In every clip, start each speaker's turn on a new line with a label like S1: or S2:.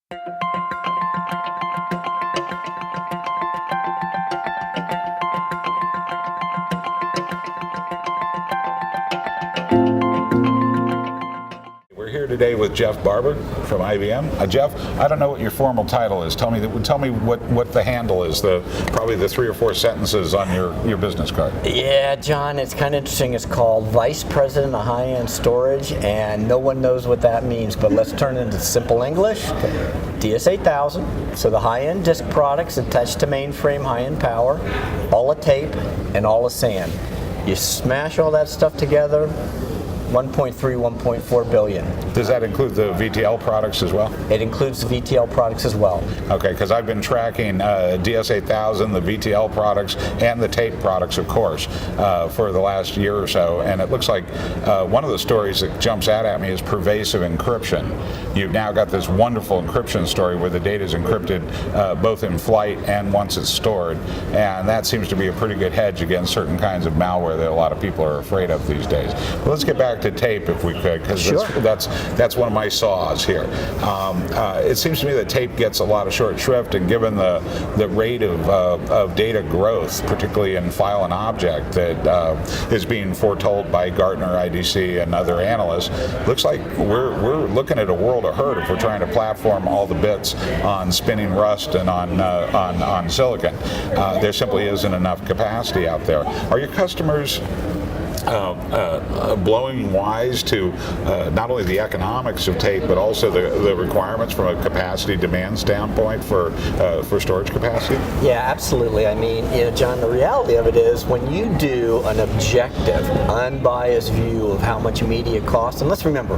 S1: We're here today with Jeff Barber from IBM. Jeff, I don't know what your formal title is. Tell me what the handle is. Probably the 3 or 4 sentences on your business card.
S2: Yeah, John, it's kind of interesting. It's called Vice President of High-End Storage, and no one knows what that means. But let's turn it into simple English. DS8000. So the high-end disk products attached to mainframe high-end power, all a tape and all a SAN. You smash all that stuff together. 1.3, 1.4 billion.
S1: Does that include the VTL products as well?
S2: It includes the VTL products as well.
S1: Okay, because I've been tracking DS8000, the VTL products, and the tape products, of course, for the last year or so, and it looks like one of the stories that jumps out at me is pervasive encryption. You've now got this wonderful encryption story where the data is encrypted both in flight and once it's stored, and that seems to be a pretty good hedge against certain kinds of malware that a lot of people are afraid of these days. But let's get back to tape if we could, because
S2: sure.
S1: that's one of my saws here. It seems to me that tape gets a lot of short shrift, and given the rate of data growth, particularly in file and object, that is being foretold by Gartner, IDC, and other analysts, looks like we're looking at a world of hurt if we're trying to platform all the bits on spinning rust and on silicon. There simply isn't enough capacity out there. Are your customers blowing wise to not only the economics of tape, but also the requirements from a capacity demand standpoint for storage capacity?
S2: Yeah, absolutely. I mean, John, the reality of it is when you do an objective, unbiased view of how much media costs, and let's remember,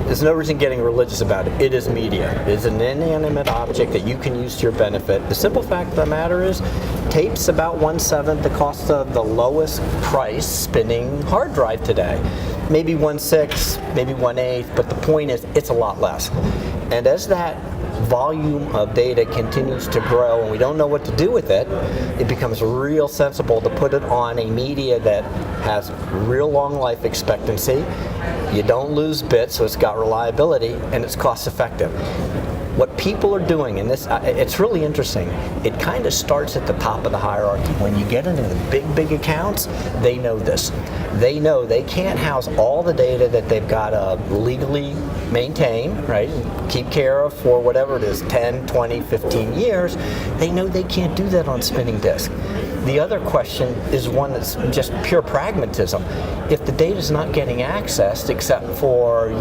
S2: there's no reason getting religious about it. It is media. It is an inanimate object that you can use to your benefit. The simple fact of the matter is, tape's about 1/7 the cost of the lowest price spinning hard drive today. Maybe 1/6, maybe 1/8, but the point is it's a lot less. And as that volume of data continues to grow and we don't know what to do with it, it becomes real sensible to put it on a media that has real long life expectancy. You don't lose bits, so it's got reliability, and it's cost effective. What people are doing, and this, it's really interesting, it kind of starts at the top of the hierarchy. When you get into the big accounts, they know this. They know they can't house all the data that they've got to legally maintain, right, keep care of for whatever it is, 10, 20, 15 years. They know they can't do that on spinning disk. The other question is one that's just pure pragmatism. If the data's not getting accessed except for,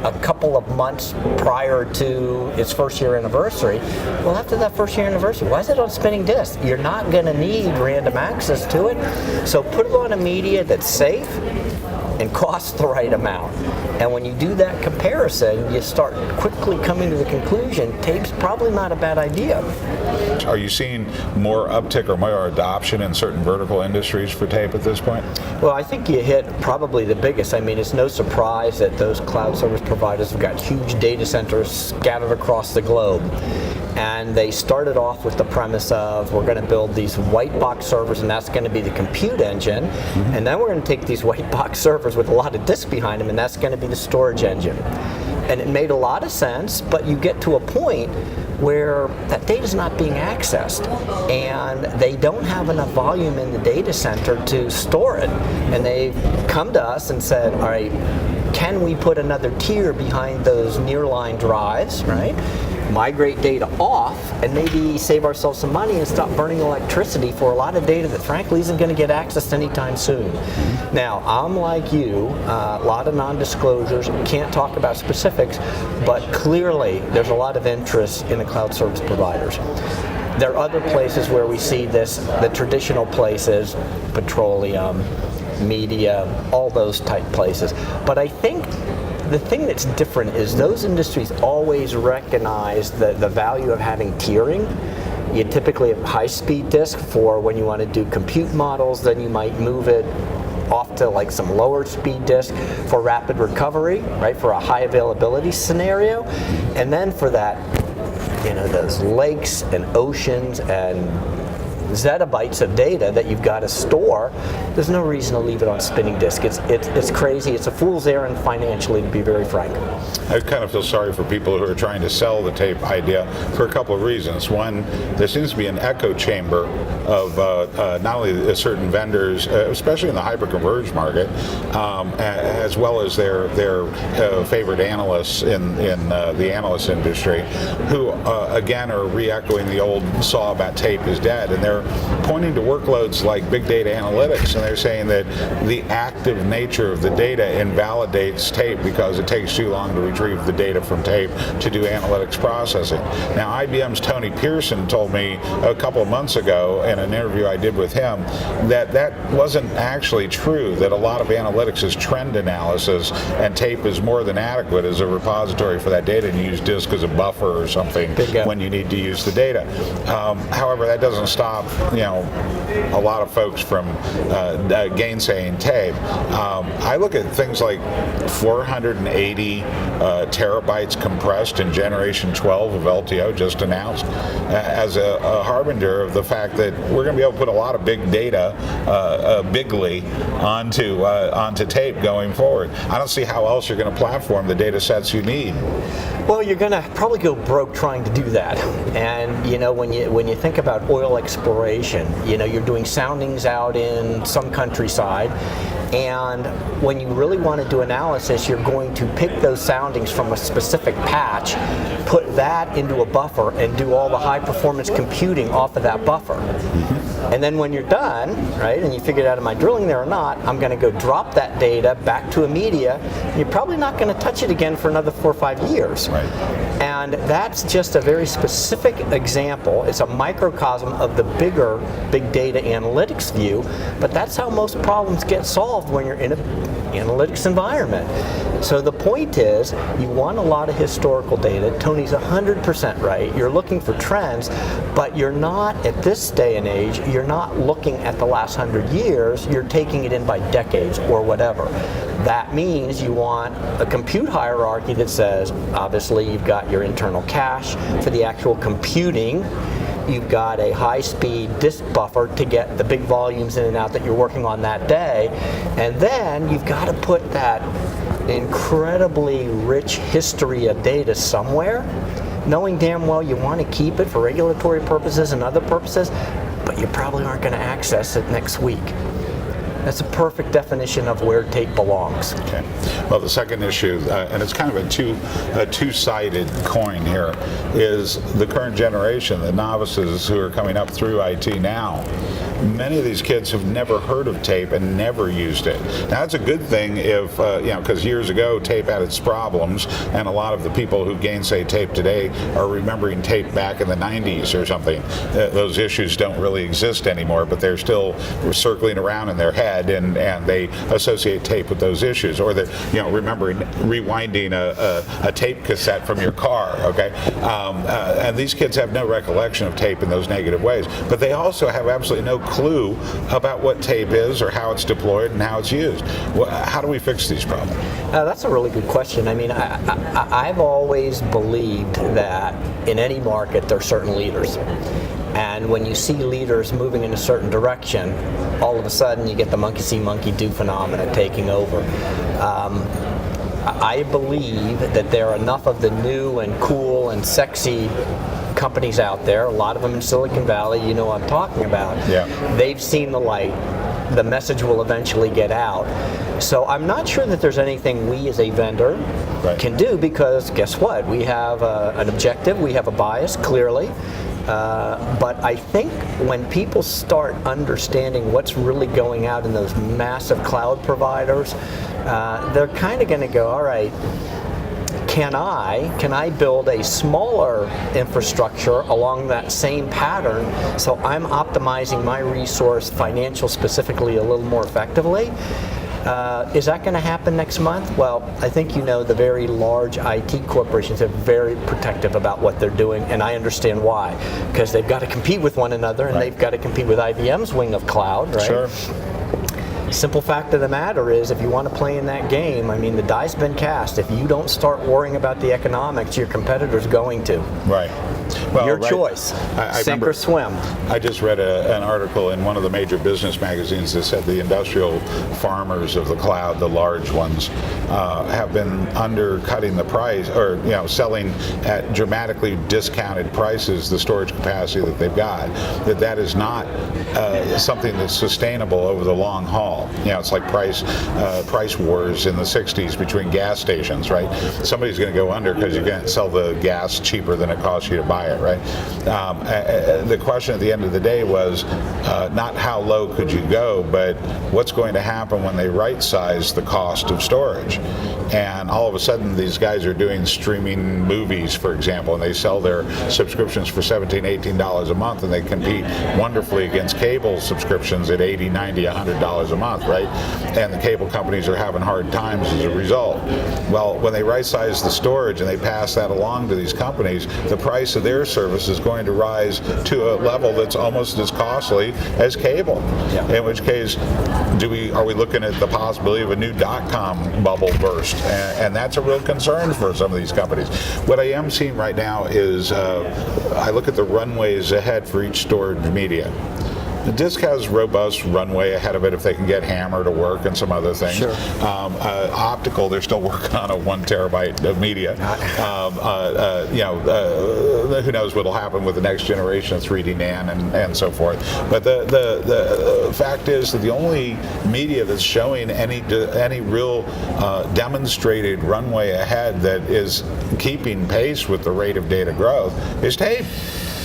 S2: a couple of months prior to its first year anniversary, well, after that first year anniversary, why is it on spinning disk? You're not going to need random access to it, so put it on a media that's safe and costs the right amount. And when you do that comparison, you start quickly coming to the conclusion, tape's probably not a bad idea.
S1: Are you seeing more uptick or more adoption in certain vertical industries for tape at this point?
S2: Well, I think you hit probably the biggest. I mean, it's no surprise that those cloud service providers have got huge data centers scattered across the globe. And they started off with the premise of, we're going to build these white box servers, and that's going to be the compute engine. Mm-hmm. And then we're going to take these white box servers with a lot of disk behind them, and that's going to be the storage engine. And it made a lot of sense, but you get to a point where that data is not being accessed, and they don't have enough volume in the data center to store it. And they've come to us and said, all right, can we put another tier behind those nearline drives, right? Migrate data off and maybe save ourselves some money and stop burning electricity for a lot of data that frankly isn't going to get accessed anytime soon. Now, I'm like you, a lot of non-disclosures, can't talk about specifics, but clearly there's a lot of interest in the cloud service providers. There are other places where we see this, the traditional places, petroleum, media, all those type places. But I think the thing that's different is those industries always recognize the value of having tiering. You typically have high-speed disk for when you want to do compute models, then you might move it off to like some lower speed disk for rapid recovery, right, for a high availability scenario. And then for that, those lakes and oceans and zettabytes of data that you've got to store. There's no reason to leave it on spinning disk. It's crazy. It's a fool's errand financially, to be very frank.
S1: I kind of feel sorry for people who are trying to sell the tape idea for a couple of reasons. One, there seems to be an echo chamber of not only certain vendors, especially in the hyper-converged market, as well as their favorite analysts in the analyst industry, who again are re-echoing the old saw about tape is dead, and they're pointing to workloads like big data analytics, and they're saying that the active nature of the data invalidates tape because it takes too long to retrieve the data from tape to do analytics processing. Now, IBM's Tony Pearson told me a couple of months ago in an interview I did with him that wasn't actually true, that a lot of analytics is trend analysis, and tape is more than adequate as a repository for that data, and you use disk as a buffer or something when you need to use the data. However, that doesn't stop a lot of folks from gainsaying tape. I look at things like 480 terabytes compressed in generation 12 of LTO just announced as a harbinger of the fact that we're going to be able to put a lot of big data, bigly, onto tape going forward. I don't see how else you're going to platform the data sets you need.
S2: Well, you're going to probably go broke trying to do that. And when you think about oil exploration, you're doing soundings out in some countryside, and when you really want to do analysis, you're going to pick those soundings from a specific patch, put that into a buffer, and do all the high performance computing off of that buffer. And then when you're done, right, and you figured out am I drilling there or not, I'm going to go drop that data back to a media. You're probably not going to touch it again for another 4 or 5 years.
S1: Right.
S2: And that's just a very specific example. It's a microcosm of the bigger big data analytics view, but that's how most problems get solved when you're in an analytics environment. So the point is, you want a lot of historical data. Tony's 100% right. You're looking for trends, but you're not, at this day and age, you're not looking at the last 100 years. You're taking it in by decades or whatever. That means you want a compute hierarchy that says, obviously, you've got your internal cache for the actual computing. You've got a high-speed disk buffer to get the big volumes in and out that you're working on that day. And then you've got to put that incredibly rich history of data somewhere, knowing damn well you want to keep it for regulatory purposes and other purposes, but you probably aren't going to access it next week. That's a perfect definition of where tape belongs.
S1: Okay. Well, the second issue, and it's kind of a two-sided coin here, is the current generation, the novices who are coming up through IT now. Many of these kids have never heard of tape and never used it. Now, that's a good thing if, because years ago tape had its problems, and a lot of the people who gainsay tape today are remembering tape back in the 90s or something. Those issues don't really exist anymore, but they're still circling around in their head, and they associate tape with those issues. Or they're, remembering rewinding a tape cassette from your car, okay? And these kids have no recollection of tape in those negative ways, but they also have absolutely no clue about what tape is or how it's deployed and how it's used. How do we fix these problems?
S2: That's a really good question. I mean, I've always believed that in any market there are certain leaders. And when you see leaders moving in a certain direction, all of a sudden you get the monkey see, monkey do phenomena taking over. I believe that there are enough of the new and cool and sexy companies out there, a lot of them in Silicon Valley, you know what I'm talking about. Yeah. They've seen the light. The message will eventually get out. So I'm not sure that there's anything we as a vendor can do, because guess what? We have an objective, we have a bias, clearly. But I think when people start understanding what's really going out in those massive cloud providers, they're kind of going to go, all right, can I build a smaller infrastructure along that same pattern so I'm optimizing my resource financial specifically a little more effectively? Is that going to happen next month? Well, I think the very large IT corporations are very protective about what they're doing, and I understand why. Because they've got to compete with one another, and they've got to compete with IBM's wing of cloud, right?
S1: Sure.
S2: Simple fact of the matter is, if you want to play in that game, I mean, the die's been cast. If you don't start worrying about the economics, your competitor's going to.
S1: Right. Well,
S2: Your
S1: right.
S2: choice.
S1: I
S2: Sink
S1: remember-
S2: or swim.
S1: I just read an article in one of the major business magazines that said the industrial farmers of the cloud, the large ones, have been undercutting the price, or selling at dramatically discounted prices the storage capacity that they've got. That is not something that's sustainable over the long haul. It's like price wars in the '60s between gas stations, right? Somebody's going to go under because you're going to sell the gas cheaper than it costs you to buy it, right? The question at the end of the day was not how low could you go, but what's going to happen when they right-size the cost of storage. And all of a sudden these guys are doing streaming movies, for example, and they sell their subscriptions for $17, $18 a month, and they compete wonderfully against cable subscriptions at $80, $90, $100 a month, right? And the cable companies are having hard times as a result. Well, when they right-size the storage and they pass that along to these companies, the price of their service is going to rise to a level that's almost as costly as cable.
S2: Yeah.
S1: In which case, are we looking at the possibility of a new dot-com bubble burst? And that's a real concern for some of these companies. What I am seeing right now is I look at the runways ahead for each stored media. The disk has robust runway ahead of it if they can get HAMR to work and some other things.
S2: Sure.
S1: Optical, they're still working on a 1 terabyte of media. Who knows what will happen with the next generation of 3D NAND and so forth. But the fact is that the only media that's showing any real demonstrated runway ahead that is keeping pace with the rate of data growth is tape.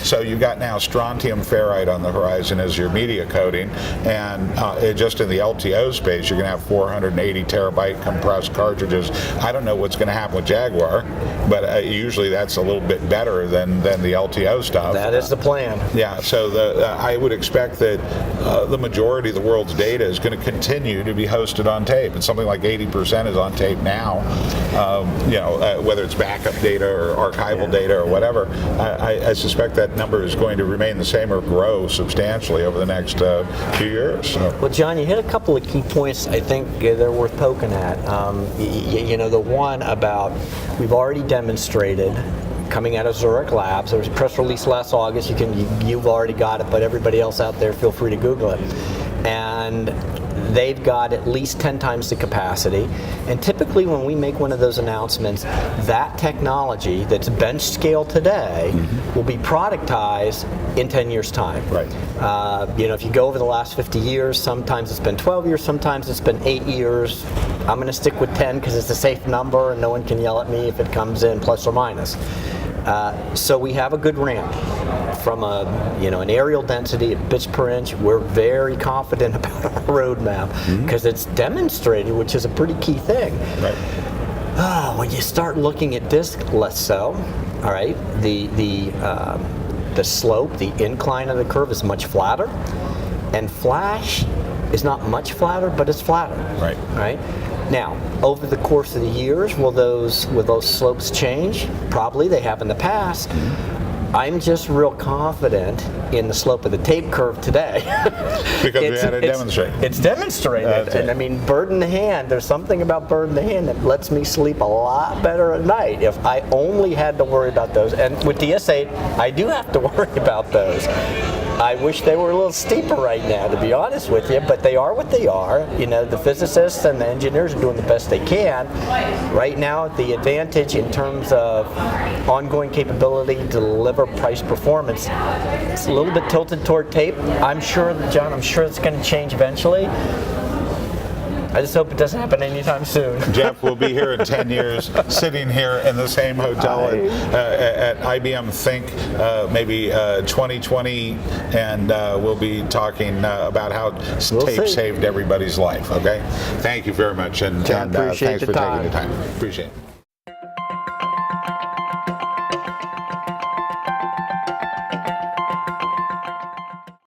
S1: So you've got now strontium ferrite on the horizon as your media coding, and just in the LTO space, you're going to have 480 terabyte compressed cartridges. I don't know what's going to happen with Jaguar, but usually that's a little bit better than the LTO stuff.
S2: That is the plan.
S1: Yeah, so I would expect that the majority of the world's data is going to continue to be hosted on tape. It's something like 80% is on tape now. Whether it's backup data or archival data or whatever, I suspect that number is going to remain the same or grow substantially over the next few years. So.
S2: Well, John, you hit a couple of key points I think they're worth poking at. The one about we've already demonstrated coming out of Zurich Labs. There was a press release last August. You've already got it, but everybody else out there, feel free to Google it. And they've got at least 10 times the capacity. And typically when we make one of those announcements, that technology that's bench scale today will be productized in 10 years' time.
S1: Right.
S2: If you go over the last 50 years, sometimes it's been 12 years, sometimes it's been 8 years. I'm going to stick with 10 because it's a safe number and no one can yell at me if it comes in plus or minus. So we have a good ramp. From an aerial density of bits per inch, we're very confident about our roadmap because it's demonstrated, which is a pretty key thing.
S1: Right.
S2: When you start looking at disk, less so. All right, the slope, the incline of the curve is much flatter, and flash is not much flatter, but it's flatter.
S1: Right.
S2: Right. Now, over the course of the years, will those slopes change? Probably, they have in the past. I'm just real confident in the slope of the tape curve today.
S1: Because we had it demonstrated.
S2: It's demonstrated. And I mean, bird in the hand, there's something about bird in the hand that lets me sleep a lot better at night if I only had to worry about those. And with DS8, I do have to worry about those. I wish they were a little steeper right now, to be honest with you, but they are what they are. The physicists and the engineers are doing the best they can. Right now, the advantage in terms of ongoing capability to deliver price performance, it's a little bit tilted toward tape. I'm sure, John, it's going to change eventually. I just hope it doesn't happen anytime soon.
S1: Jeff will be here in 10 years, sitting here in the same hotel at IBM Think, maybe 2020, and we'll be talking about how tape saved everybody's life. Okay, thank you very much, and
S2: John,
S1: thanks
S2: appreciate
S1: for
S2: the
S1: taking
S2: time.
S1: the time. Appreciate it.